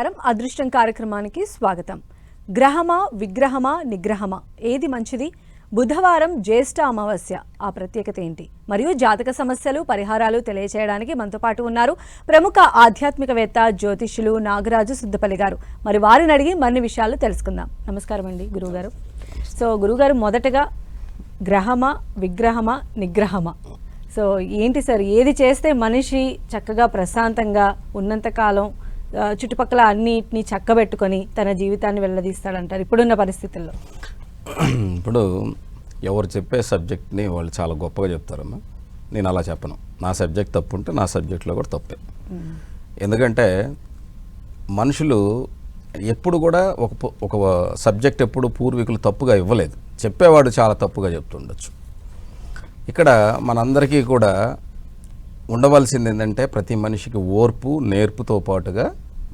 నమస్కారం. అదృష్టం కార్యక్రమానికి స్వాగతం. గ్రహమా విగ్రహమా నిగ్రహమా ఏది మంచిది? బుధవారం జ్యేష్ఠ అమావాస్య, ఆ ప్రత్యేకత ఏంటి? మరియు జాతక సమస్యలు పరిహారాలు తెలియచేయడానికి మనతో పాటు ఉన్నారు ప్రముఖ ఆధ్యాత్మికవేత్త జ్యోతిష్యులు నాగరాజు సుద్దపల్లి గారు. మరి వారిని అడిగి మరిన్ని విషయాలు తెలుసుకుందాం. నమస్కారం అండి గురువుగారు. సో గురువుగారు, మొదటగా గ్రహమా విగ్రహమా నిగ్రహమా, సో ఏంటి సార్, ఏది చేస్తే మనిషి చక్కగా ప్రశాంతంగా ఉన్నంతకాలం చుట్టుపక్కల అన్నిటిని చక్కబెట్టుకొని తన జీవితాన్ని వెళ్ళదీస్తాడంటారు ఇప్పుడున్న పరిస్థితుల్లో? ఇప్పుడు ఎవరు చెప్పే సబ్జెక్ట్ని వాళ్ళు చాలా గొప్పగా చెప్తారమ్మా. నేను అలా చెప్పను. నా సబ్జెక్ట్ తప్పు ఉంటే నా సబ్జెక్ట్లో కూడా తప్పే. ఎందుకంటే మనుషులు ఎప్పుడు కూడా ఒక సబ్జెక్ట్ ఎప్పుడు పూర్వీకులు తప్పుగా ఇవ్వలేదు, చెప్పేవాడు చాలా తప్పుగా చెప్తుండొచ్చు. ఇక్కడ మనందరికీ కూడా ఉండవలసింది ఏంటంటే ప్రతి మనిషికి ఓర్పు నేర్పుతో పాటుగా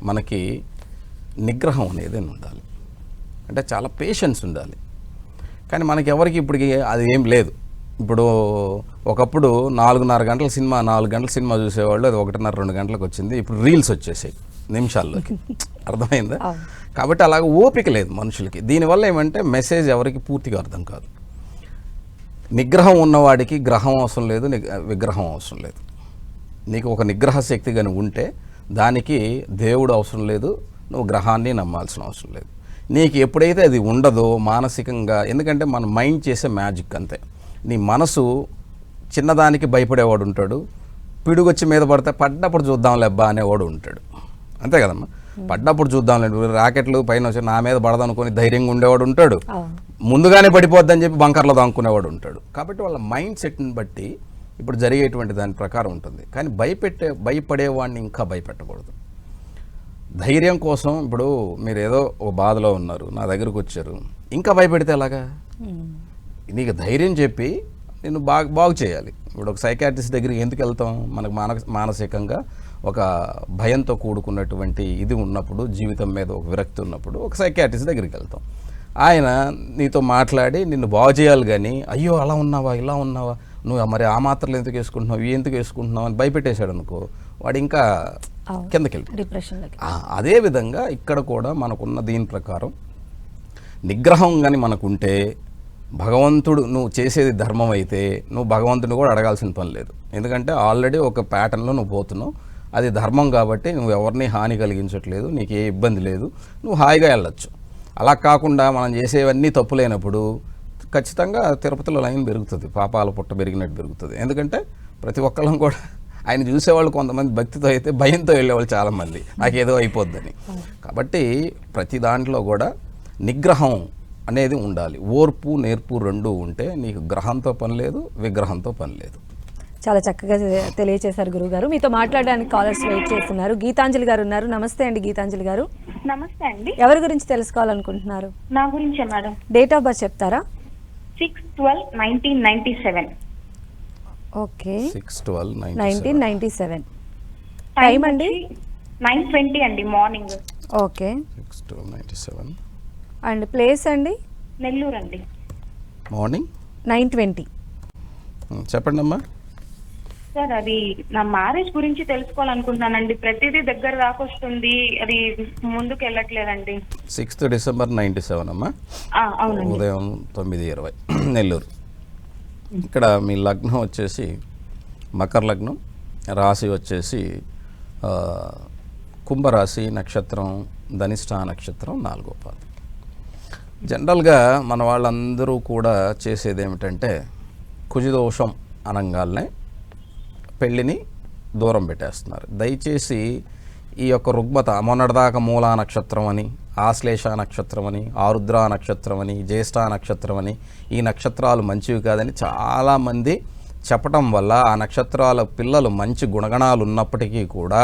మనకి నిగ్రహం అనేది ఉండాలి. అంటే చాలా పేషెన్స్ ఉండాలి. కానీ మనకి ఎవరికి ఇప్పటికి అది ఏం లేదు. ఇప్పుడు ఒకప్పుడు 4:30 గంటల సినిమా 4 గంటల సినిమా చూసేవాళ్ళు, అది 1:30-2 గంటలకు వచ్చింది. ఇప్పుడు రీల్స్ వచ్చేసాయి నిమిషాల్లోకి. అర్థమైందా? కాబట్టి అలాగ ఓపిక లేదు మనుషులకి. దీనివల్ల ఏమంటే మెసేజ్ ఎవరికి పూర్తిగా అర్థం కాదు. నిగ్రహం ఉన్నవాడికి గ్రహం అవసరం లేదు, విగ్రహం అవసరం లేదు. నీకు ఒక నిగ్రహ శక్తి కానీ ఉంటే దానికి దేవుడు అవసరం లేదు, నువ్వు గ్రహాన్ని నమ్మాల్సిన అవసరం లేదు. నీకు ఎప్పుడైతే అది ఉండదో మానసికంగా, ఎందుకంటే మన మైండ్ చేసే మ్యాజిక్ అంతే. నీ మనసు చిన్నదానికి భయపడేవాడు ఉంటాడు, పిడుగొచ్చి మీద పడితే పడ్డప్పుడు చూద్దాంలే అబ్బా అనేవాడు ఉంటాడు. అంతే కదమ్మా. పడ్డప్పుడు చూద్దాంలే, రాకెట్లు పైన వచ్చి నా మీద పడదనుకొని ధైర్యంగా ఉండేవాడు ఉంటాడు, ముందుగానే పడిపోద్దని చెప్పి బంకర్లో దాక్కునేవాడు ఉంటాడు. కాబట్టి వాళ్ళ మైండ్ సెట్ని బట్టి ఇప్పుడు జరిగేటువంటి దాని ప్రకారం ఉంటుంది. కానీ భయపడేవాడిని ఇంకా భయపెట్టకూడదు. ధైర్యం కోసం, ఇప్పుడు మీరు ఏదో ఒక బాధలో ఉన్నారు, నా దగ్గరకు వచ్చారు, ఇంకా భయపెడితే ఎలాగా? నీకు ధైర్యం చెప్పి నేను బాగు చేయాలి. ఇప్పుడు ఒక సైకాట్రిస్ట్ దగ్గరికి ఎందుకు వెళ్తాం? మనకు మానసికంగా ఒక భయంతో కూడుకున్నటువంటి ఇది ఉన్నప్పుడు, జీవితం మీద ఒక విరక్తి ఉన్నప్పుడు ఒక సైకాట్రిస్ట్ దగ్గరికి వెళ్తాం. ఆయన నీతో మాట్లాడి నిన్ను బాగు చేయాలి. కానీ అయ్యో అలా ఉన్నావా ఇలా ఉన్నావా, నువ్వు మరి ఆ మాత్రలు ఎందుకు వేసుకుంటున్నావు, ఇవి ఎందుకు వేసుకుంటున్నావు అని భయపెట్టేశాడు అనుకో, వాడు ఇంకా కిందకి వెళ్తాడు, డిప్రెషన్లోకి. అదేవిధంగా ఇక్కడ కూడా మనకున్న దీని ప్రకారం నిగ్రహం కానీ మనకుంటే, భగవంతుడు నువ్వు చేసేది ధర్మం అయితే నువ్వు భగవంతుని కూడా అడగాల్సిన పని లేదు. ఎందుకంటే ఆల్రెడీ ఒక ప్యాటర్న్లో నువ్వు పోతున్నావు, అది ధర్మం కాబట్టి నువ్వు ఎవరిని హాని కలిగించట్లేదు, నీకు ఏ ఇబ్బంది లేదు, నువ్వు హాయిగా వెళ్ళొచ్చు. అలా కాకుండా మనం చేసేవన్నీ తప్పులేనప్పుడు ఖచ్చితంగా తిరుపతిలో లైన్ పెరుగుతుంది, పాపాల పుట్ట పెరిగినట్టు పెరుగుతుంది. ఎందుకంటే ప్రతి ఒక్కళ్ళం కూడా ఆయన చూసేవాళ్ళు కొంతమంది భక్తితో అయితే భయంతో వెళ్ళేవాళ్ళు చాలామంది, నాకేదో అయిపోద్దని. కాబట్టి ప్రతి దాంట్లో కూడా నిగ్రహం అనేది ఉండాలి. ఓర్పు నేర్పు రెండూ ఉంటే నీకు గ్రహంతో పని లేదు, విగ్రహంతో పని లేదు. చాలా చక్కగా తెలియచేశారు గురుగారు. మీతో మాట్లాడడానికి కాలర్స్ వెయిట్ చేస్తున్నారు. గీతాంజలి గారు ఉన్నారు. నమస్తే అండి గీతాంజలి గారు. నమస్తే అండి. ఎవరి గురించి తెలుసుకోవాలనుకుంటున్నారు? నా గురించే మేడం. డేట్ ఆఫ్ బర్త్ చెప్తారా? 6/12/1997. ఓకే, 6/12/1997. టైం అండి 9:20 అండి మార్నింగ్. ఓకే, 6/12/1997. అండ్ ప్లేస్ అండి? నెల్లూరు అండి. మార్నింగ్ 9:20. చెప్పండి అమ్మా. సార్, అది నా మ్యారేజ్ గురించి తెలుసుకోవాలనుకుంటున్నానండి. ప్రతిదీ దగ్గర దాకా వస్తుంది, అది ముందుకు వెళ్ళట్లేదండి. 6th December 1997 అమ్మా. అవునండి. ఉదయం 9:20 నెల్లూరు. ఇక్కడ మీ లగ్నం వచ్చేసి మకర లగ్నం, రాశి వచ్చేసి కుంభరాశి, నక్షత్రం ధనిష్ట నక్షత్రం, 4వ పాదం. జనరల్గా మన వాళ్ళందరూ కూడా చేసేది ఏమిటంటే కుజదోషం అనగానే పెళ్ళిని దూరం పెట్టేస్తున్నారు. దయచేసి ఈ యొక్క రుగ్మత, మొన్నటిదాకా మూలా నక్షత్రం అని, ఆశ్లేష నక్షత్రం అని, ఆరుద్ర నక్షత్రం అని, జ్యేష్ఠ నక్షత్రం అని, ఈ నక్షత్రాలు మంచివి కాదని చాలామంది చెప్పటం వల్ల ఆ నక్షత్రాల పిల్లలు మంచి గుణగణాలు ఉన్నప్పటికీ కూడా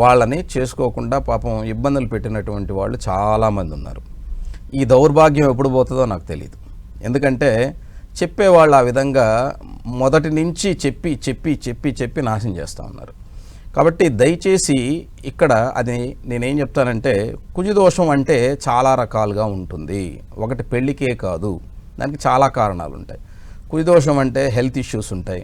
వాళ్ళని చేసుకోకుండా పాపం ఇబ్బందులు పెట్టినటువంటి వాళ్ళు చాలామంది ఉన్నారు. ఈ దౌర్భాగ్యం ఎప్పుడు పోతుందో నాకు తెలియదు. ఎందుకంటే చెప్పేవాళ్ళు ఆ విధంగా మొదటి నుంచి చెప్పి చెప్పి చెప్పి చెప్పి నాశనం చేస్తూ ఉన్నారు. కాబట్టి దయచేసి ఇక్కడ అది నేనేం చెప్తానంటే, కుజదోషం అంటే చాలా రకాలుగా ఉంటుంది. ఒకటి పెళ్ళికే కాదు, దానికి చాలా కారణాలు ఉంటాయి. కుజదోషం అంటే హెల్త్ ఇష్యూస్ ఉంటాయి,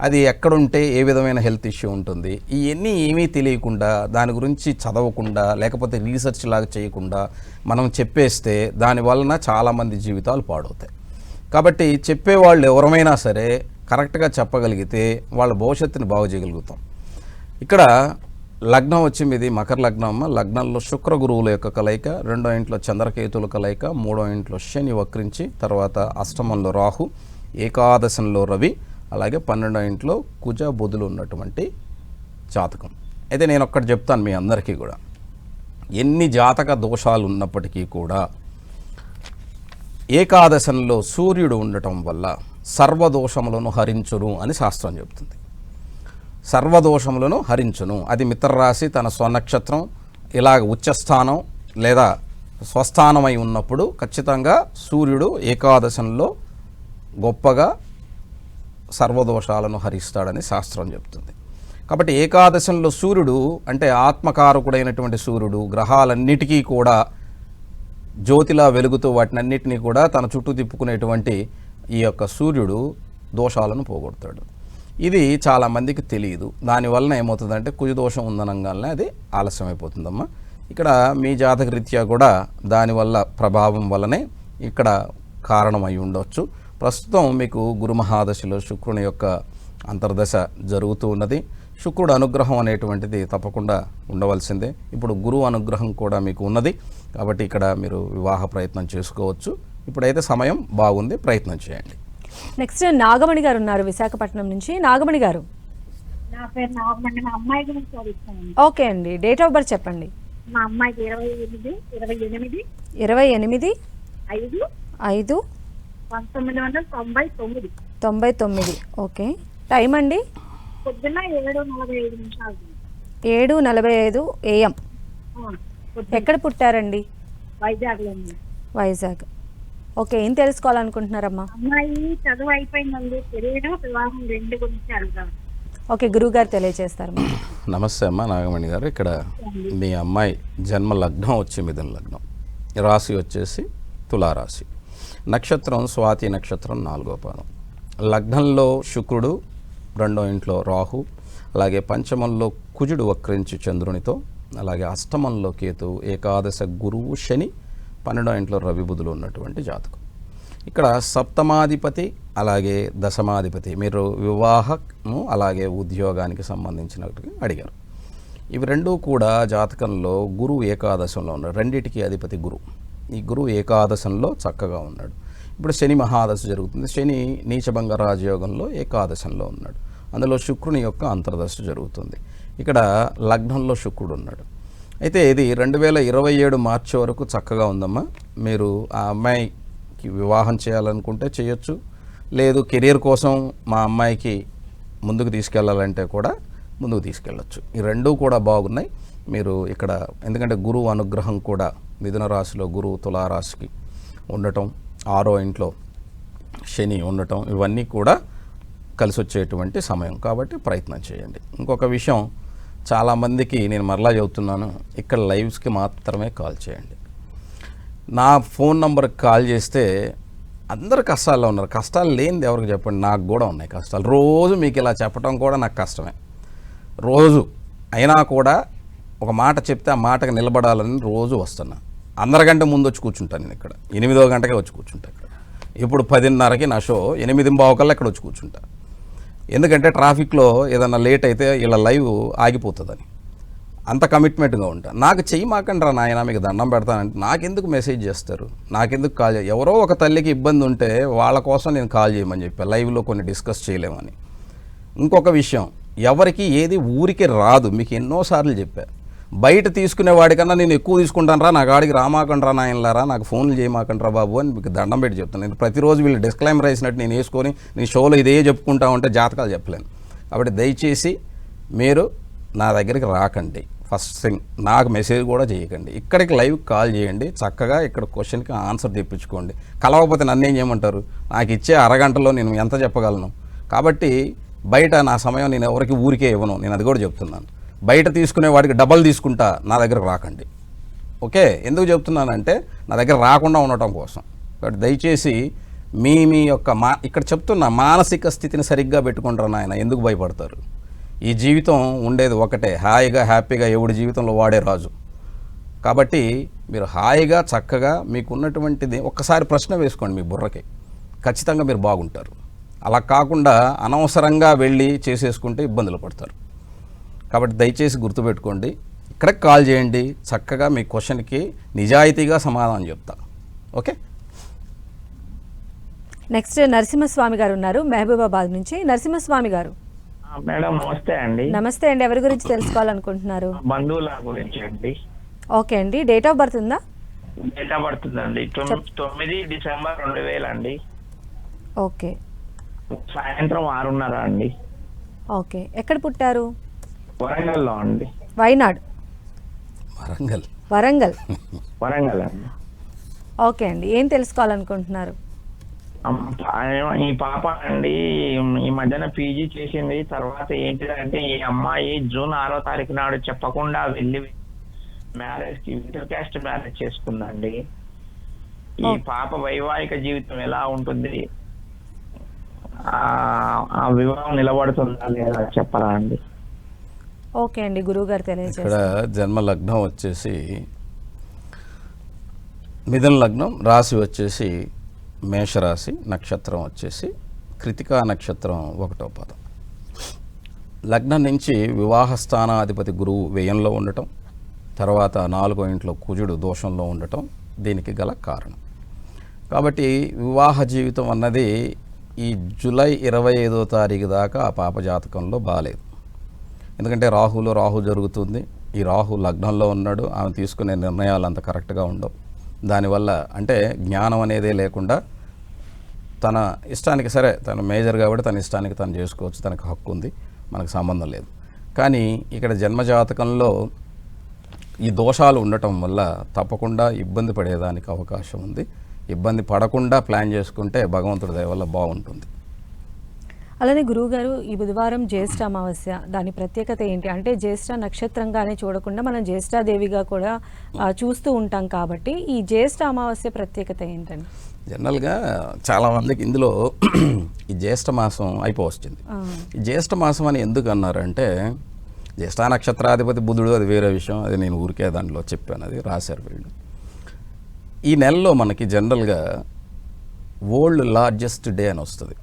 అది ఎక్కడుంటే ఏ విధమైన హెల్త్ ఇష్యూ ఉంటుంది, ఇవన్నీ ఏమీ తెలియకుండా దాని గురించి చదవకుండా లేకపోతే రీసెర్చ్ లాగా చేయకుండా మనం చెప్పేస్తే దాని వలన చాలామంది జీవితాలు పాడవుతాయి. కాబట్టి చెప్పేవాళ్ళు ఎవరమైనా సరే కరెక్ట్గా చెప్పగలిగితే వాళ్ళ భవిష్యత్తుని బాగు చేయగలుగుతాం. ఇక్కడ లగ్నం వచ్చి మీది మకర లగ్నం అమ్మ. లగ్నంలో శుక్ర గురువుల యొక్క కలయిక, 2వ ఇంట్లో చంద్రకేతుల కలయిక, 3వ ఇంట్లో శని వక్రించి, తర్వాత అష్టమంలో రాహు, ఏకాదశంలో రవి, అలాగే 12వ ఇంట్లో కుజ బుధులు ఉన్నటువంటి జాతకం. అయితే నేను ఒక్కటి చెప్తాను మీ అందరికీ కూడా, ఎన్ని జాతక దోషాలు ఉన్నప్పటికీ కూడా ఏకాదశంలో సూర్యుడు ఉండటం వల్ల సర్వదోషములను హరించును అని శాస్త్రం చెబుతుంది. సర్వదోషములను హరించును. అది మిత్రరాశి తన స్వనక్షత్రం ఇలాగ ఉచ్చస్థానం లేదా స్వస్థానమై ఉన్నప్పుడు ఖచ్చితంగా సూర్యుడు ఏకాదశంలో గొప్పగా సర్వదోషాలను హరిస్తాడని శాస్త్రం చెప్తుంది. కాబట్టి ఏకాదశంలో సూర్యుడు అంటే ఆత్మకారకుడైనటువంటి సూర్యుడు గ్రహాలన్నిటికీ కూడా జ్యోతిలా వెలుగుతూ వాటినన్నిటినీ కూడా తన చుట్టూ తిప్పుకునేటువంటి ఈ యొక్క సూర్యుడు దోషాలను పోగొడతాడు. ఇది చాలామందికి తెలియదు. దానివలన ఏమవుతుందంటే కుజదోషం ఉందనగానే అది ఆలస్యం అయిపోతుందమ్మా. ఇక్కడ మీ జాతక రీత్యా కూడా దానివల్ల ప్రభావం వల్లనే ఇక్కడ కారణమై ఉండవచ్చు. ప్రస్తుతం మీకు గురు మహాదశలో శుక్రుని యొక్క అంతర్దశ జరుగుతూ ఉన్నది. శుక్రుడు అనుగ్రహం అనేటువంటిది తప్పకుండా ఉండవలసిందే. ఇప్పుడు గురువు అనుగ్రహం కూడా మీకు ఉన్నది. కాబట్టి ఇక్కడ మీరు వివాహ ప్రయత్నం చేసుకోవచ్చు. ఇప్పుడైతే సమయం బాగుంది, ప్రయత్నం చేయండి. నెక్స్ట్ నాగమణి గారు ఉన్నారు విశాఖపట్నం నుంచి. నాగమణి గారు. నా పేరు నాగమణి. మా అమ్మాయి గురించి చదువుతాను. ఓకే అండి, డేట్ ఆఫ్ బర్త్ చెప్పండి. మా అమ్మాయికి 28/5/1999. ఓకే. టైం అండి? పొద్దున్న 7:45. 7:45 AM. ఎక్కడ పుట్టారండి? వైజాగ్లో. వైజాగ్. ఓకే. ఏం తెలుసుకోవాలనుకుంటున్నారమ్మా? అమ్మాయి చదువు అయిపోయిందండి. కెరీర్, వివాహం 2 గురించి అడుగుతాం. ఓకే, గురువుగారు తెలియజేస్తారు. నమస్తే అమ్మ నాగమణి గారు. ఇక్కడ మీ అమ్మాయి జన్మ లగ్నం వచ్చి మిథున లగ్నం, రాశి వచ్చేసి తులారాశి, నక్షత్రం స్వాతి నక్షత్రం 4వ పాదం. లగ్నంలో శుక్రుడు, 2వ ఇంట్లో రాహు, అలాగే పంచమంలో కుజుడు వక్రించి చంద్రునితో, అలాగే అష్టమంలో కేతు, ఏకాదశ గురువు శని, 12వ ఇంట్లో రవి బుధులు ఉన్నటువంటి జాతకం. ఇక్కడ సప్తమాధిపతి అలాగే దశమాధిపతి, మీరు వివాహము అలాగే ఉద్యోగానికి సంబంధించినట్టుగా అడిగారు. ఇవి రెండూ కూడా జాతకంలో గురువు ఏకాదశంలో ఉన్నాడు. రెండిటికి అధిపతి గురువు. ఈ గురువు ఏకాదశంలో చక్కగా ఉన్నాడు. ఇప్పుడు శని మహాదశ జరుగుతుంది. శని నీచభంగ రాజయోగంలో ఏకాదశంలో ఉన్నాడు. అందులో శుక్రుని యొక్క అంతర్దశ జరుగుతుంది. ఇక్కడ లగ్నంలో శుక్రుడు ఉన్నాడు. అయితే ఇది 2027 మార్చి వరకు చక్కగా ఉందమ్మా. మీరు ఆ అమ్మాయికి వివాహం చేయాలనుకుంటే చేయొచ్చు, లేదు కెరీర్ కోసం మా అమ్మాయికి ముందుకు తీసుకెళ్ళాలంటే కూడా ముందుకు తీసుకెళ్ళచ్చు. ఈ రెండూ కూడా బాగున్నాయి. మీరు ఇక్కడ ఎందుకంటే గురువు అనుగ్రహం కూడా మిథున రాశిలో గురువు తులారాశికి ఉండటం, 6వ ఇంట్లో శని ఉండటం, ఇవన్నీ కూడా కలిసి వచ్చేటువంటి సమయం. కాబట్టి ప్రయత్నం చేయండి. ఇంకొక విషయం, చాలామందికి నేను మరలా చెబుతున్నాను, ఇక్కడ లైవ్స్కి మాత్రమే కాల్ చేయండి. నా ఫోన్ నంబర్కి కాల్ చేస్తే అందరు కష్టాల్లో ఉన్నారు. కష్టాలు లేనిది ఎవరికి చెప్పండి. నాకు కూడా ఉన్నాయి కష్టాలు. రోజు మీకు ఇలా చెప్పడం కూడా నాకు కష్టమే రోజు. అయినా కూడా ఒక మాట చెప్తే ఆ మాటకు నిలబడాలని రోజు వస్తున్నా. అందరికంటే ముందు వచ్చి కూర్చుంటాను నేను ఇక్కడ. 8వ గంటకే వచ్చి కూర్చుంటా ఇక్కడ. ఇప్పుడు 10:30కి నా షో, 8:15 ఇక్కడ వచ్చి కూర్చుంటా. ఎందుకంటే ట్రాఫిక్లో ఏదన్నా లేట్ అయితే ఇలా లైవ్ ఆగిపోతుందని అంత కమిట్మెంట్గా ఉంటా. నాకు చెయ్యి మాకండ్రా నాయన, మీకు దండం పెడతానంటే నాకెందుకు మెసేజ్ చేస్తారు, నాకెందుకు కాల్ చేయ, ఎవరో ఒక తల్లికి ఇబ్బంది ఉంటే వాళ్ళ కోసం నేను కాల్ చేయమని చెప్పా. లైవ్లో కొన్ని డిస్కస్ చేయలేమని. ఇంకొక విషయం, ఎవరికి ఏది ఊరికి రాదు. మీకు ఎన్నోసార్లు చెప్పా. బయట తీసుకునే వాడికన్నా నేను ఎక్కువ తీసుకుంటాను, నా గాడికి రామాకండ్రా నాయనలారా, నాకు ఫోన్లు చేయమాకండ్రా బాబు అని మీకు దండం పెట్టి చెప్తాను. నేను ప్రతిరోజు వీళ్ళు డిస్క్లైమర్ వేసినట్టు నేను వేసుకొని నేను షోలో ఇదే చెప్పుకుంటా ఉంటే జాతకాలు చెప్పలేను. కాబట్టి దయచేసి మీరు నా దగ్గరికి రాకండి. ఫస్ట్ థింగ్, నాకు మెసేజ్ కూడా చేయకండి. ఇక్కడికి లైవ్ కాల్ చేయండి. చక్కగా ఇక్కడ క్వశ్చన్కి ఆన్సర్ తెప్పించుకోండి. కలవకపోతే నన్ను ఏం చేయమంటారు? నాకు ఇచ్చే అరగంటలో నేను ఎంత చెప్పగలను? కాబట్టి బయట నా సమయం నేను ఎవరికి ఊరికే ఇవ్వను. నేను అది కూడా చెప్తున్నాను. బయట తీసుకునే వాడికి డబల్ తీసుకుంటా, నా దగ్గరకు రాకండి. ఓకే, ఎందుకు చెప్తున్నానంటే నా దగ్గర రాకుండా ఉండటం కోసం. కాబట్టి దయచేసి మీ యొక్క ఇక్కడ చెప్తున్న మానసిక స్థితిని సరిగ్గా పెట్టుకుంటారు నాయన. ఎందుకు భయపడతారు? ఈ జీవితం ఉండేది ఒకటే, హాయిగా హ్యాపీగా ఎవడి జీవితంలో వాడే రాజు. కాబట్టి మీరు హాయిగా చక్కగా మీకున్నటువంటిది ఒక్కసారి ప్రశ్న వేసుకోండి మీ బుర్రకి, ఖచ్చితంగా మీరు బాగుంటారు. అలా కాకుండా అనవసరంగా వెళ్ళి చేసేసుకుంటే ఇబ్బందులు పడతారు. కాబట్టి దయచేసి గుర్తుపెట్టుకోండి, ఇక్కడికి కాల్ చేయండి, చక్కగా మీ క్వశ్చన్కి నిజాయితీగా సమాధానం చెప్తా. ఓకే. నెక్స్ట్ నరసింహస్వామి గారు ఉన్నారు మహబూబాబాద్ నుంచి. నరసింహస్వామి గారు మేడం నమస్తే అండి. నమస్తే అండి. ఎవరి గురించి తెలుసుకోవాలనుకుంటున్నారు? బంధువుల గురించి అండి. ఓకే అండి. డేట్ ఆఫ్ బర్త్ ఉందా? డేట్ ఆఫ్ బర్త్ ఉందండి. 9 డిసెంబర్ 2000 అండి. ఓకే. సాయంత్రం 6:30 అండి. ఓకే. ఎక్కడ పుట్టారు? వరంగల్లో అండి. వైనాడ్. వరంగల్ అండి. ఓకే అండి. ఏం తెలుసుకోవాలనుకుంటున్నారు? ఈ పాప అండి ఈ మధ్యన పీజీ చేసింది. తర్వాత ఏంటిదంటే ఈ అమ్మాయి జూన్ 6వ తారీఖు నాడు చెప్పకుండా వెళ్ళి మ్యారేజ్ కి ఇంటర్ క్యాస్ట్ మ్యారేజ్ చేసుకుందండి. ఈ పాప వైవాహిక జీవితం ఎలా ఉంటుంది, ఆ వివాహం నిలబడుతుందా లేదా చెప్పరా అండి? ఓకే అండి, గురువు గారు తెలియజేస్తారు. ఇక్కడ జన్మ లగ్నం వచ్చేసి మిథున లగ్నం, రాశి వచ్చేసి మేషరాశి, నక్షత్రం వచ్చేసి కృతికా నక్షత్రం 1వ పాదం. లగ్నం నుంచి వివాహ స్థానాధిపతి గురువు వ్యయంలో ఉండటం, తర్వాత 4వ ఇంట్లో కుజుడు దోషంలో ఉండటం దీనికి గల కారణం. కాబట్టి వివాహ జీవితం అన్నది ఈ జూలై 25వ తారీఖు దాకా ఆ పాప జాతకంలో బాగాలేదు. ఎందుకంటే రాహు జరుగుతుంది. ఈ రాహు లగ్నంలో ఉన్నాడు. ఆమె తీసుకునే నిర్ణయాలు అంత కరెక్ట్గా ఉండవు. దానివల్ల అంటే జ్ఞానం అనేదే లేకుండా తన ఇష్టానికి, సరే తను మేజర్ కాబట్టి తన ఇష్టానికి తను చేసుకోవచ్చు, తనకు హక్కు ఉంది, మనకు సంబంధం లేదు. కానీ ఇక్కడ జన్మజాతకంలో ఈ దోషాలు ఉండటం వల్ల తప్పకుండా ఇబ్బంది పడేదానికి అవకాశం ఉంది. ఇబ్బంది పడకుండా ప్లాన్ చేసుకుంటే భగవంతుడి దయ వల్ల బాగుంటుంది. అలానే గురువుగారు, ఈ బుధవారం జ్యేష్ఠ అమావాస్య, దాని ప్రత్యేకత ఏంటి? అంటే జ్యేష్ఠ నక్షత్రంగానే చూడకుండా మనం జ్యేష్ఠాదేవిగా కూడా చూస్తూ ఉంటాం కాబట్టి ఈ జ్యేష్ఠ అమావాస్య ప్రత్యేకత ఏంటండి? జనరల్గా చాలామందికి ఇందులో ఈ జ్యేష్ఠ మాసం అయిపోవచ్చింది. ఈ జ్యేష్ఠ మాసం అని ఎందుకు అన్నారంటే, జ్యేష్ఠ నక్షత్రాధిపతి బుధుడు, అది వేరే విషయం, అది నేను ఊరికే దాంట్లో చెప్పాను, అది రాశారు వీళ్ళు. ఈ నెలలో మనకి జనరల్గా వరల్డ్ లార్జెస్ట్ డే అని వస్తుంది.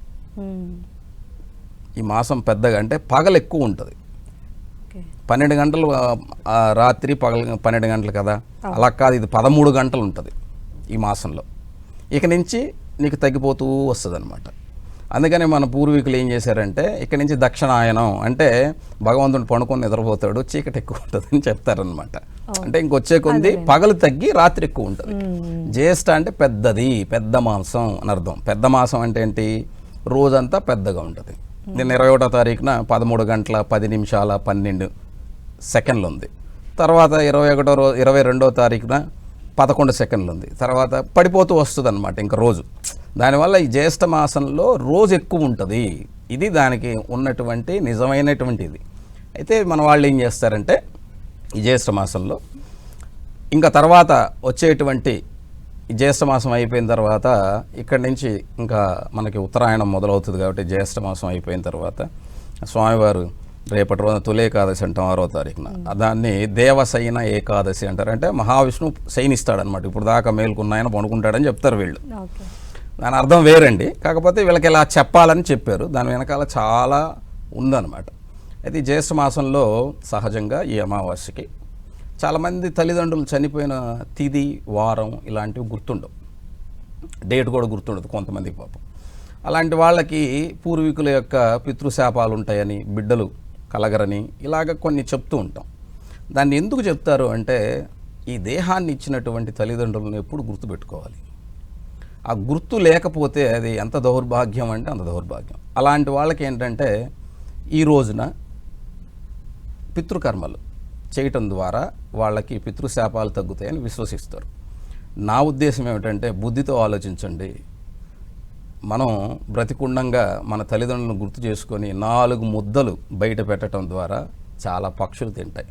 ఈ మాసం పెద్దగా అంటే పగలు ఎక్కువ ఉంటుంది. 12 గంటలు రాత్రి, పగలు 12 గంటలు కదా, అలా కాదు, ఇది 13 గంటలు ఉంటుంది ఈ మాసంలో. ఇక నుంచి నీకు తగ్గిపోతూ వస్తుంది అనమాట. అందుకని మన పూర్వీకులు ఏం చేశారంటే, ఇక్కడి నుంచి దక్షిణాయనం అంటే భగవంతుడు పడుకొని నిద్రపోతాడు, చీకటి ఎక్కువ ఉంటుంది అని చెప్తారనమాట. అంటే ఇంకొచ్చే కొద్ది పగలు తగ్గి రాత్రి ఎక్కువ ఉంటుంది. జ్యేష్ఠ అంటే పెద్దది, పెద్ద మాసం అని అర్థం. పెద్ద మాసం అంటే ఏంటి? రోజంతా పెద్దగా ఉంటుంది. నిన్న 21వ తారీఖున 13 గంటల 10 నిమిషాల 12 సెకండ్లు ఉంది. తర్వాత 22వ తారీఖున 11 సెకండ్లు ఉంది. తర్వాత పడిపోతూ వస్తుంది అనమాట ఇంకా రోజు. దానివల్ల ఈ జ్యేష్ఠ మాసంలో రోజు ఎక్కువ ఉంటుంది. ఇది దానికి ఉన్నటువంటి నిజమైనటువంటిది. అయితే మన వాళ్ళు ఏం చేస్తారంటే, ఈ జ్యేష్ఠ మాసంలో ఇంకా తర్వాత వచ్చేటువంటి ఈ జ్యేష్ఠ మాసం అయిపోయిన తర్వాత ఇక్కడి నుంచి ఇంకా మనకి ఉత్తరాయణం మొదలవుతుంది. కాబట్టి జ్యేష్ఠ మాసం అయిపోయిన తర్వాత స్వామివారు రేపటి రోజున తొలి ఏకాదశి అంటాం 6వ తారీఖున. దాన్ని దేవశయన ఏకాదశి అంటారు. అంటే మహావిష్ణువు శయనిస్తాడనమాట. ఇప్పుడు దాకా మేలుకున్నాయన పడుకుంటాడని చెప్తారు వీళ్ళు. దాని అర్థం వేరండి. కాకపోతే వీళ్ళకి ఇలా చెప్పాలని చెప్పారు. దాని వెనకాల చాలా ఉందన్నమాట. అయితే ఈ జ్యేష్ఠ మాసంలో సహజంగా ఈ అమావాస్యకి చాలామంది తల్లిదండ్రులు చనిపోయిన తిథి, వారం ఇలాంటివి గుర్తుండవు, డేట్ కూడా గుర్తుండదు కొంతమందికి పాపం. అలాంటి వాళ్ళకి పూర్వీకుల యొక్క పితృశాపాలు ఉంటాయని, బిడ్డలు కలగరని ఇలాగ కొన్ని చెప్తూ ఉంటాం. దాన్ని ఎందుకు చెప్తారు అంటే, ఈ దేహాన్ని ఇచ్చినటువంటి తల్లిదండ్రులను ఎప్పుడు గుర్తుపెట్టుకోవాలి. ఆ గుర్తు లేకపోతే అది ఎంత దౌర్భాగ్యం అంటే అంత దౌర్భాగ్యం. అలాంటి వాళ్ళకి ఏంటంటే, ఈ రోజున పితృకర్మలు చేయటం ద్వారా వాళ్ళకి పితృశాపాలు తగ్గుతాయని విశ్వసిస్తారు. నా ఉద్దేశం ఏమిటంటే, బుద్ధితో ఆలోచించండి. మనం బ్రతికుండంగా మన తల్లిదండ్రులను గుర్తు చేసుకొని 4 ముద్దలు బయట పెట్టడం ద్వారా చాలా పక్షులు తింటాయి.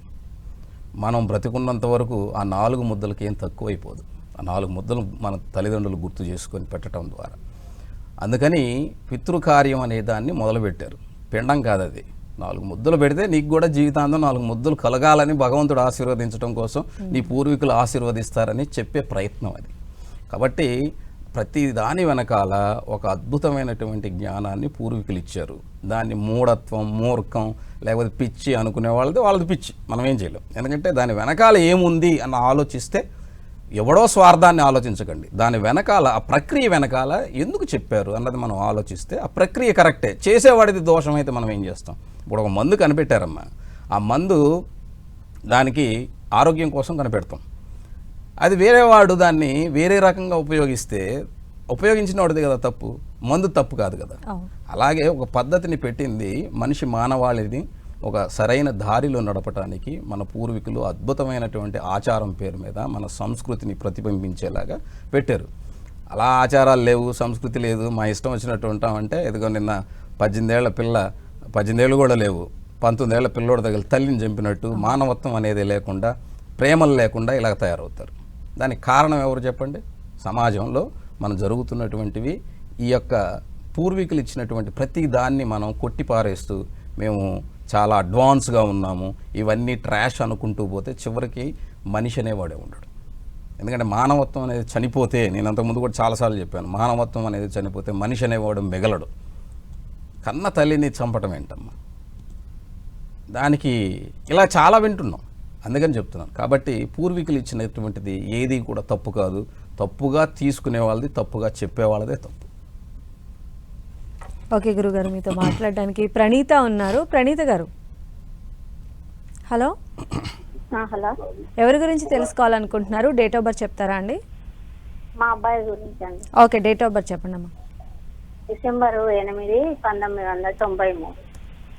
మనం బ్రతికున్నంత వరకు ఆ 4 ముద్దలకి ఏం తక్కువైపోదు. ఆ 4 ముద్దలు మన తల్లిదండ్రులు గుర్తు చేసుకొని పెట్టడం ద్వారా అందుకని పితృకార్యం అనే దాన్ని మొదలుపెట్టారు. పిండం కాదు అది. 4 ముద్దలు పెడితే నీకు కూడా జీవితాంతం 4 ముద్దలు కలగాలని భగవంతుడు ఆశీర్వదించడం కోసం నీ పూర్వీకులు ఆశీర్వదిస్తారని చెప్పే ప్రయత్నం అది. కాబట్టి ప్రతి దాని వెనకాల ఒక అద్భుతమైనటువంటి జ్ఞానాన్ని పూర్వీకులు ఇచ్చారు. దాన్ని మూఢత్వం, మూర్ఖం, లేకపోతే పిచ్చి అనుకునే వాళ్ళది పిచ్చి, మనం ఏం చేయలేం. ఎందుకంటే దాని వెనకాల ఏముంది అని ఆలోచిస్తే, ఎవడో స్వార్థాన్ని ఆలోచించకండి, దాని వెనకాల ఆ ప్రక్రియ వెనకాల ఎందుకు చెప్పారు అన్నది మనం ఆలోచిస్తే ఆ ప్రక్రియ కరెక్టే. చేసేవాడిది దోషం అయితే మనం ఏం చేస్తాం? ఇప్పుడు ఒక మందు కనిపెట్టారమ్మా, ఆ మందు దానికి ఆరోగ్యం కోసం కనిపెడతాం. అది వేరేవాడు దాన్ని వేరే రకంగా ఉపయోగించిన వాడిది కదా తప్పు, మందు తప్పు కాదు కదా. అలాగే ఒక పద్ధతిని పెట్టింది మనిషి మానవాళిని ఒక సరైన దారిలో నడపడానికి మన పూర్వీకులు అద్భుతమైనటువంటి ఆచారం పేరు మీద మన సంస్కృతిని ప్రతిబింబించేలాగా పెట్టారు. అలా ఆచారాలు లేవు, సంస్కృతి లేదు, మా ఇష్టం వచ్చినట్టు ఉంటామంటే, ఇదిగో నిన్న 18 ఏళ్ల పిల్ల, 18 ఏళ్ళు కూడా లేవు, 19 ఏళ్ల పిల్లోడు దగ్గర తల్లిని చంపినట్టు మానవత్వం అనేది లేకుండా, ప్రేమలు లేకుండా ఇలా తయారవుతారు. దానికి కారణం ఎవరు చెప్పండి? సమాజంలో మనం జరుగుతున్నటువంటివి ఈ యొక్క పూర్వీకులు ఇచ్చినటువంటి ప్రతి దాన్ని మనం కొట్టిపారేస్తూ మేము చాలా అడ్వాన్స్గా ఉన్నాము, ఇవన్నీ ట్రాష్ అనుకుంటూ పోతే చివరికి మనిషి అనేవాడే ఉండడు. ఎందుకంటే మానవత్వం అనేది చనిపోతే, నేను అంతకుముందు కూడా చాలాసార్లు చెప్పాను, మానవత్వం అనేది చనిపోతే మనిషి అనేవాడు మిగలడు. కన్న తల్లిని చంపటం ఏంటమ్మా? దానికి ఇలా చాలా వింటున్నాం, అందుకని చెప్తున్నాను. కాబట్టి పూర్వీకులు ఇచ్చినటువంటిది ఏది కూడా తప్పు కాదు. తప్పుగా తీసుకునే వాళ్ళది, తప్పుగా చెప్పేవాళ్ళదే తప్పు. ఓకే గురుగారు, మీతో మాట్లాడడానికి ప్రణీత ఉన్నారు. ప్రణీత గారు, హలో. హలో, ఎవరి గురించి తెలుసుకోవాలనుకుంటున్నారు? డేట్ ఆఫ్ బర్త్ చెప్తారా అండి? మా అబ్బాయి గురించి అండి. ఓకే, డేట్ ఆఫ్ బర్త్ చెప్పండి అమ్మా. డిసెంబర్ 8, 1993.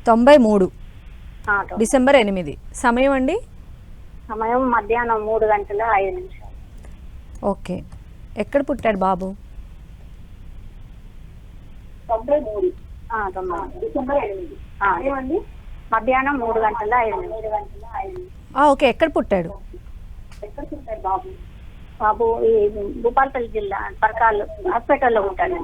93 డిసెంబర్ 8. సమయం అండి? సమయం మధ్యాహ్నం 3:05. ఓకే, ఎక్కడ పుట్టాడు బాబు? 93. డిసెంబర్ 8 మధ్యాహ్నం 3:05. ఓకే, ఎక్కడ పుట్టాడు? బాబు ఈ భూపాలపల్లి జిల్లా పరకాలు హాస్పిటల్లో ఉంటాడు.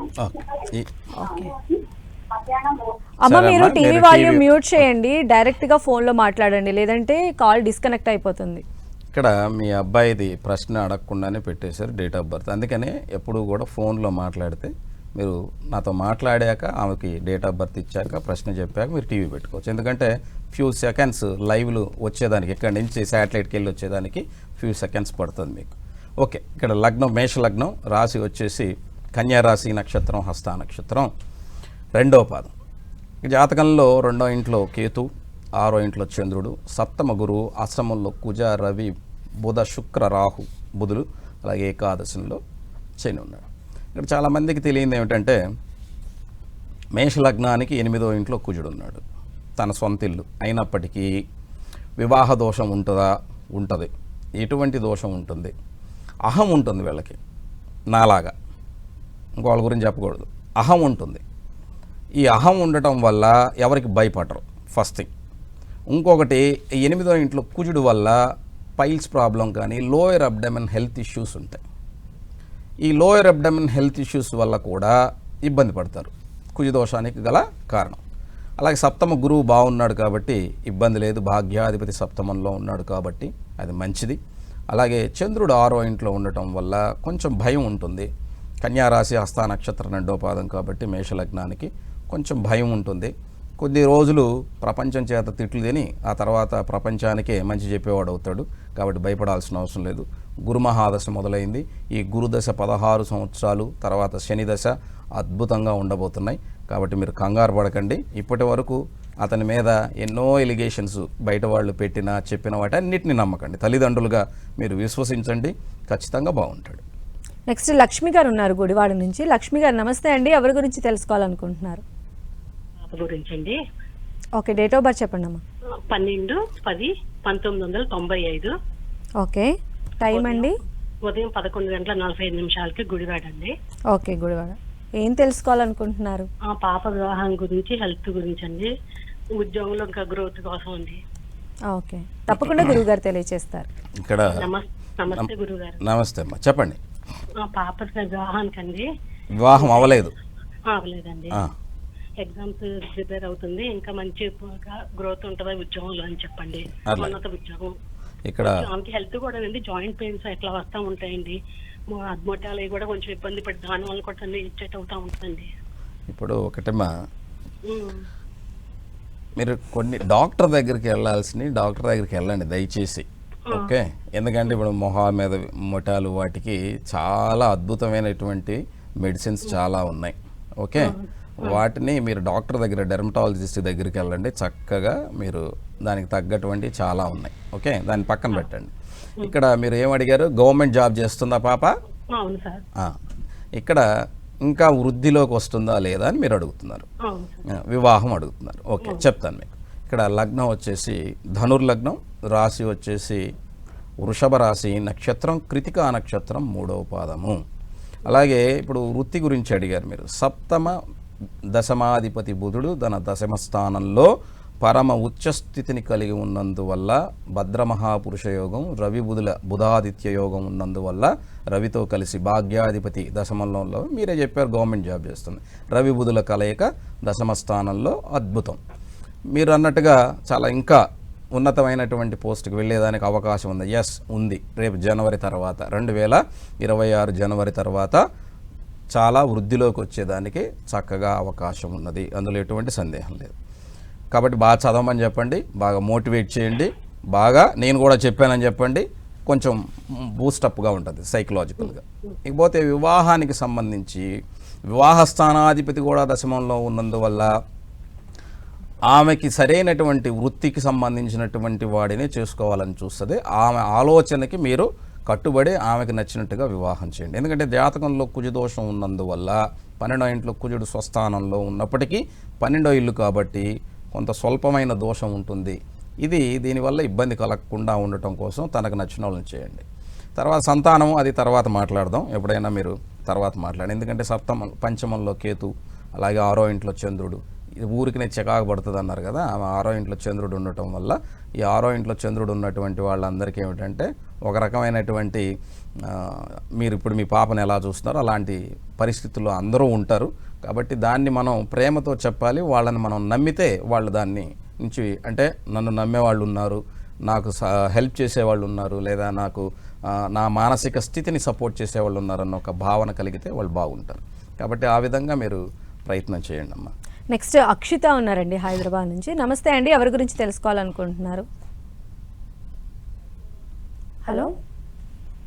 అమ్మ, మీరు టీవీ వాల్యూమ్ మ్యూట్ చేయండి, డైరెక్ట్గా ఫోన్లో మాట్లాడండి, లేదంటే కాల్ డిస్కనెక్ట్ అయిపోతుంది. ఇక్కడ మీ అబ్బాయిది ప్రశ్న అడగకుండానే పెట్టేశారు డేట్ ఆఫ్ బర్త్. అందుకనే ఎప్పుడు కూడా ఫోన్లో మాట్లాడితే మీరు నాతో మాట్లాడాక ఆమెకి డేట్ ఆఫ్ బర్త్ ఇచ్చాక ప్రశ్న చెప్పాక మీరు టీవీ పెట్టుకోవచ్చు. ఎందుకంటే ఫ్యూ సెకండ్స్ లైవ్లు వచ్చేదానికి, ఇక్కడి నుంచి శాటిలైట్కి వెళ్ళి వచ్చేదానికి ఫ్యూ సెకండ్స్ పడుతుంది మీకు. ఓకే, ఇక్కడ లగ్నం మేష లగ్నం, రాశి వచ్చేసి కన్యా రాశి, నక్షత్రం హస్త నక్షత్రం, 2వ పాదం. జాతకంలో 2వ ఇంట్లో కేతు, 6వ ఇంట్లో చంద్రుడు, 7మ గురువు, అష్టమంలో కుజ, రవి, బుధ, శుక్ర, రాహు, బుధులు, అలాగే ఏకాదశంలో శని ఉన్నాడు. ఇక్కడ చాలామందికి తెలియంది ఏమిటంటే, మేషలగ్నానికి 8వ ఇంట్లో కుజుడు ఉన్నాడు, తన సొంత ఇల్లు. అయినప్పటికీ వివాహ దోషం ఉంటుందా? ఉంటుంది. ఎటువంటి దోషం ఉంటుంది? అహం ఉంటుంది వీళ్ళకి, నాలాగా. ఇంకోళ్ళ గురించి చెప్పకూడదు, అహం ఉంటుంది. ఈ అహం ఉండటం వల్ల ఎవరికి భయపడరు, ఫస్ట్ థింగ్. ఇంకొకటి, 8వ ఇంట్లో కుజుడు వల్ల పైల్స్ ప్రాబ్లం కానీ లోయర్ అబ్డమెన్ హెల్త్ ఇష్యూస్ ఉంటాయి. ఈ లోయర్ అబ్డమెన్ హెల్త్ ఇష్యూస్ వల్ల కూడా ఇబ్బంది పడతారు, కుజదోషానికి గల కారణం. అలాగే 7మ గురువు బాగున్నాడు కాబట్టి ఇబ్బంది లేదు, భాగ్యాధిపతి 7మంలో ఉన్నాడు కాబట్టి అది మంచిది. అలాగే చంద్రుడు 6వ ఇంట్లో ఉండటం వల్ల కొంచెం భయం ఉంటుంది. కన్యారాశి హస్త నక్షత్రం 2వ పాదం కాబట్టి మేషలగ్నానికి కొంచెం భయం ఉంటుంది. కొద్ది రోజులు ప్రపంచం చేత తిట్లు తిని ఆ తర్వాత ప్రపంచానికే మంచి చెప్పేవాడు అవుతాడు, కాబట్టి భయపడాల్సిన అవసరం లేదు. గురుమహాదశ మొదలైంది. ఈ గురుదశ 16 సంవత్సరాలు, తర్వాత శని దశ అద్భుతంగా ఉండబోతున్నాయి. కాబట్టి మీరు కంగారు పడకండి. ఇప్పటి వరకు అతని మీద ఎన్నో ఎలిగేషన్స్ బయట వాళ్ళు పెట్టినా చెప్పిన వాటి అన్నిటిని నమ్మకండి. తల్లిదండ్రులుగా మీరు విశ్వసించండి, ఖచ్చితంగా బాగుంటాడు. నెక్స్ట్ లక్ష్మి గారు ఉన్నారు గుడివాడ నుంచి. లక్ష్మి గారు నమస్తే అండి, ఎవరి గురించి తెలుసుకోవాలనుకుంటున్నారు? గురించి అండి. ఓకే, డేట్ ఆఫ్ బర్త్ చెప్పండి అమ్మా. 12/10/1995. ఓకే, టైం అండి? ఉదయం 11:45 గుడివాడ అండి. ఓకే, గుడివాడ. ఏం తెలుసుకోవాలనుకుంటున్నారు? పాప వివాహం గురించి, హెల్త్ గురించి అండి, ఉద్యోగంలో ఇంకా గ్రోత్ కోసం అండి. ఓకే, తప్పకుండా గురువు గారు తెలియజేస్తారు. ఇక్కడ నమస్తే గురువు గారు. నమస్తే అమ్మా, చెప్పండి. పాప వివాహానికండి. వివాహం అవ్వలేదు? అవ్వలేదండి. ఎగ్జామ్స్ ప్రిపేర్ అవుతుంది, ఇంకా మంచి గ్రోత్ ఉంటుందా ఉద్యోగంలో అని చెప్పండి. అట్లా. ఉన్నత ఉద్యోగం. ఇక్కడ ఆమెకి హెల్త్ కూడా అండి, జాయింట్ పెయిన్స్ ఎట్లా వస్తూ ఉంటాయండి, అద్మోటాలు కూడా కొంచెం ఇబ్బంది పడి దాని వల్ల కూడా అన్ని ఇచ్చేట్ అవుతా ఉంటుందండి. ఇప్పుడు ఒకటేమా, మీరు కొన్ని డాక్టర్ దగ్గరికి వెళ్ళండి దయచేసి. ఓకే, ఎందుకంటే ఇప్పుడు మొహాల మీద మొటాలు వాటికి చాలా అద్భుతమైనటువంటి మెడిసిన్స్ చాలా ఉన్నాయి. ఓకే, వాటిని మీరు డాక్టర్ దగ్గర, డెర్మటాలజిస్ట్ దగ్గరికి వెళ్ళండి, చక్కగా మీరు దానికి తగ్గటువంటి చాలా ఉన్నాయి. ఓకే, దాన్ని పక్కన పెట్టండి. ఇక్కడ మీరు ఏం అడిగారు, గవర్నమెంట్ జాబ్ చేస్తుందా పాప? అవును సార్. ఇక్కడ ఇంకా వృద్ధిలోకి వస్తుందా లేదా అని మీరు అడుగుతున్నారు, వివాహం అడుగుతున్నారు. ఓకే, చెప్తాను మీకు. ఇక్కడ లగ్నం వచ్చేసి ధనుర్లగ్నం, రాశి వచ్చేసి వృషభ రాశి, నక్షత్రం కృతికా నక్షత్రం 3వ పాదము. అలాగే ఇప్పుడు వృత్తి గురించి అడిగారు మీరు. సప్తమ దశమాధిపతి బుధుడు తన దశమ స్థానంలో పరమ ఉచ్చస్థితిని కలిగి ఉన్నందువల్ల భద్రమహాపురుష యోగం, రవి బుధాదిత్య యోగం ఉన్నందువల్ల రవితో కలిసి భాగ్యాధిపతి దశమంలో, మీరే చెప్పారు గవర్నమెంట్ జాబ్ చేస్తుంది, రవి బుధుల కలయిక దశమ స్థానంలో అద్భుతం. మీరు అన్నట్టుగా చాలా ఇంకా ఉన్నతమైనటువంటి పోస్ట్కి వెళ్ళేదానికి అవకాశం ఉంది. ఎస్, ఉంది. రేపు జనవరి తర్వాత, 2026 జనవరి తర్వాత చాలా వృద్ధిలోకి వచ్చేదానికి చక్కగా అవకాశం ఉన్నది, అందులో ఎటువంటి సందేహం లేదు. కాబట్టి బాగా చదవమని చెప్పండి, బాగా మోటివేట్ చేయండి, బాగా నేను కూడా చెప్పానని చెప్పండి, కొంచెం బూస్టప్గా ఉంటుంది సైకలాజికల్గా. ఇకపోతే వివాహానికి సంబంధించి వివాహ స్థానాధిపతి కూడా దశమంలో ఉన్నందువల్ల ఆమెకి సరైనటువంటి వృత్తికి సంబంధించినటువంటి వాడిని చేసుకోవాలని చూస్తుంది. ఆమె ఆలోచనకి మీరు కట్టుబడి ఆమెకు నచ్చినట్టుగా వివాహం చేయండి. ఎందుకంటే జాతకంలో కుజదోషం ఉన్నందువల్ల 12వ ఇంట్లో కుజుడు స్వస్థానంలో ఉన్నప్పటికీ 12వ ఇల్లు కాబట్టి కొంత స్వల్పమైన దోషం ఉంటుంది. దీనివల్ల ఇబ్బంది కలగకుండా ఉండటం కోసం తనకు నచ్చిన వాళ్ళని చేయండి. తర్వాత సంతానం అది తర్వాత మాట్లాడదాం, ఎప్పుడైనా మీరు తర్వాత మాట్లాడండి. ఎందుకంటే పంచమంలో కేతు, అలాగే 6వ ఇంట్లో చంద్రుడు, ఊరికి చికాకు పడుతుంది అన్నారు కదా, ఆమె 6వ ఇంట్లో చంద్రుడు ఉండటం వల్ల ఈ 6వ ఇంట్లో చంద్రుడు ఉన్నటువంటి వాళ్ళందరికీ ఏమిటంటే ఒక రకమైనటువంటి మీరు ఇప్పుడు మీ పాపను ఎలా చూస్తున్నారో అలాంటి పరిస్థితుల్లో అందరూ ఉంటారు. కాబట్టి దాన్ని మనం ప్రేమతో చెప్పాలి. వాళ్ళని మనం నమ్మితే వాళ్ళు దాన్ని నుంచి, అంటే నన్ను నమ్మేవాళ్ళు ఉన్నారు, నాకు హెల్ప్ చేసేవాళ్ళు ఉన్నారు, లేదా నాకు నా మానసిక స్థితిని సపోర్ట్ చేసేవాళ్ళు ఉన్నారన్న ఒక భావన కలిగితే వాళ్ళు బాగుంటారు. కాబట్టి ఆ విధంగా మీరు ప్రయత్నం చేయండి అమ్మా. నెక్స్ట్ అక్షిత ఉన్నారండి హైదరాబాద్ నుంచి. నమస్తే అండి, ఎవరి గురించి తెలుసుకోవాలనుకుంటున్నారు? హలో,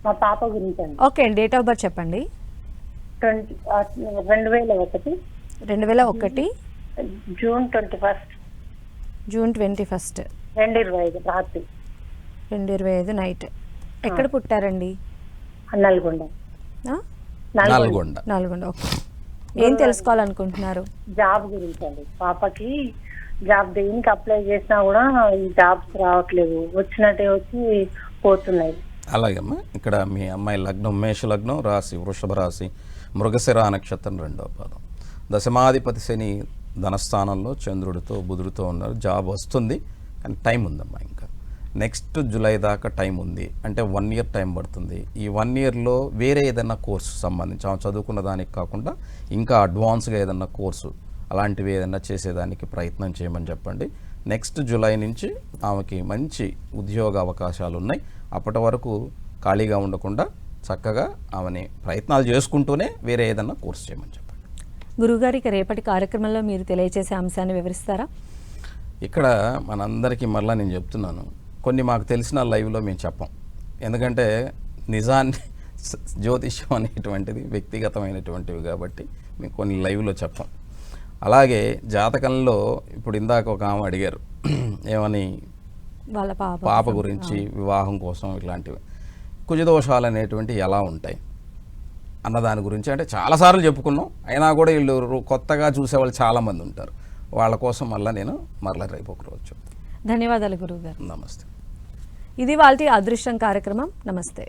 మా పాప గురించి అండి. ఓకే అండి, డేట్ ఆఫ్ బర్త్ చెప్పండి. 2001 జూన్ 21 2025 రాత్రి 2025 నైట్. ఎక్కడ పుట్టారండి? నల్గొండ. ఓకే, ఏం తెలుసుకోవాలనుకుంటున్నారు? జాబ్ గురించి అండి. పాపకి జాబ్ దేనికి అప్లై చేసినా కూడా ఈ జాబ్స్ రావట్లేదు, వచ్చినట్టే వచ్చి పోతున్నాయి. అలాగమ్మా, ఇక్కడ మీ అమ్మాయి లగ్నం మేష లగ్నం, రాశి వృషభ రాశి, మృగశిర నక్షత్రం 2వ పాదం. దశమాధిపతి శని ధనస్థానంలో చంద్రుడితో బుధుడితో ఉన్నారు. జాబ్ వస్తుంది, కానీ టైం ఉందమ్మా. ఇంకా నెక్స్ట్ జూలై దాకా టైం ఉంది, అంటే 1 ఇయర్ టైం పడుతుంది. ఈ 1 ఇయర్లో వేరే ఏదైనా కోర్సు సంబంధించి ఆమె చదువుకున్న దానికి కాకుండా ఇంకా అడ్వాన్స్గా ఏదైనా కోర్సు అలాంటివి ఏదైనా చేసేదానికి ప్రయత్నం చేయమని చెప్పండి. నెక్స్ట్ జూలై నుంచి ఆమెకి మంచి ఉద్యోగ అవకాశాలు ఉన్నాయి. అప్పటి వరకు ఖాళీగా ఉండకుండా చక్కగా ఆమెని ప్రయత్నాలు చేసుకుంటూనే వేరే ఏదైనా కోర్సు చేయమని చెప్పండి. గురుగారికి రేపటి కార్యక్రమంలో మీరు తెలియజేసే అంశాన్ని వివరిస్తారా? ఇక్కడ మనందరికీ మరలా నేను చెప్తున్నాను, కొన్ని మాకు తెలిసిన లైవ్లో మేము చెప్పం. ఎందుకంటే నిజాన్ని, జ్యోతిష్యం అనేటువంటిది వ్యక్తిగతమైనటువంటివి కాబట్టి మేము కొన్ని లైవ్లో చెప్పం. అలాగే జాతకంలో ఇప్పుడు ఇందాక ఒక ఆమె అడిగారు ఏమని, వాళ్ళ పాప గురించి, వివాహం కోసం ఇట్లాంటివి కుజదోషాలు అనేటువంటివి ఎలా ఉంటాయి అన్న దాని గురించి అంటే చాలాసార్లు చెప్పుకున్నాం. అయినా కూడా వీళ్ళు కొత్తగా చూసేవాళ్ళు చాలామంది ఉంటారు. వాళ్ళ కోసం నేను రేపు ఒకరోజు. ధన్యవాదాలు గురువుగారు. నమస్తే. ఇది వాళ్ళ అదృష్టం కార్యక్రమం. నమస్తే.